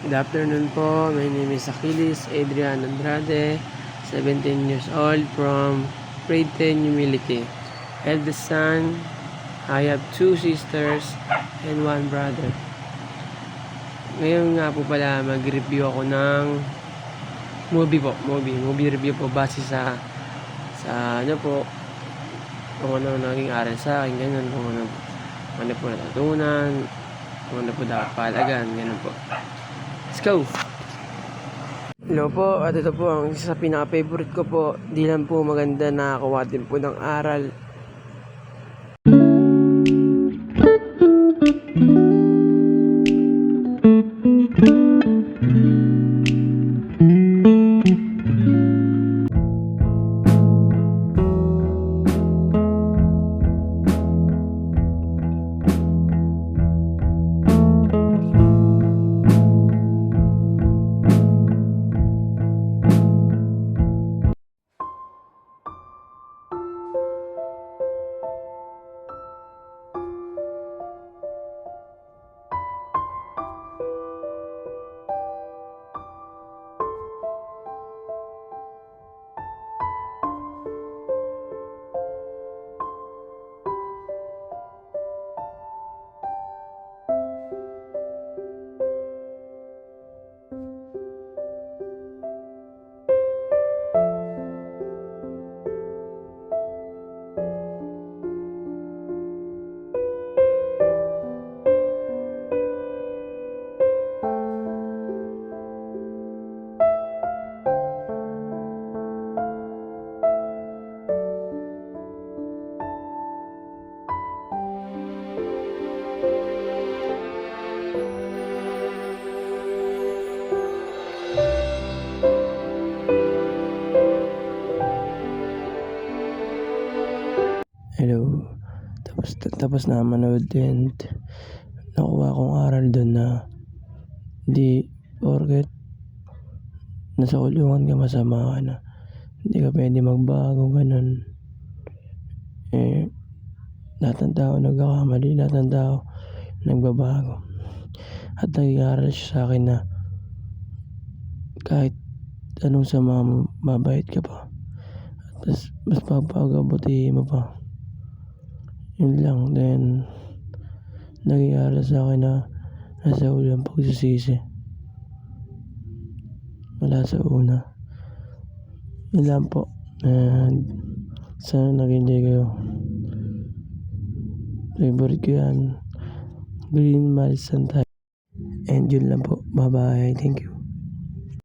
Good afternoon po. My name is Achilles Adrian Andrade, 17 years old from grade 10 Humility. Eldest son, I have 2 sisters and 1 brother. Ngayon nga po pala mag-review ako ng movie review po base sa ano po, kung ano naging aral sa akin, ganun, kung ano po natutunan, kung ano po dapat paalagaan, ganun po. Let's go! Hello po, at ito po ang isa sa pinaka-favorite ko po. Di lang po maganda, nakakakuha din po ng aral. Hello. Tapos na manood din. Nakuha kong aral doon na hindi porket nasa kulungan ka masama ka na. Hindi ka pwede magbago, ganun. Lahat ng tao nagkakamali, lahat ng tao nagbabago. At nag-aaral siya sa akin na kahit anong sama mo, mabait ka pa. At mas papagabutihin mo pa. Yun lang. Then nag-aaral sa akin na nasa ulo ang pagsisisi, wala sa una. Yun lang po. And sana nag-enjoy kayo. Favorite ko yan, Green Miles Santay. And yun lang po. Bye bye. Thank you.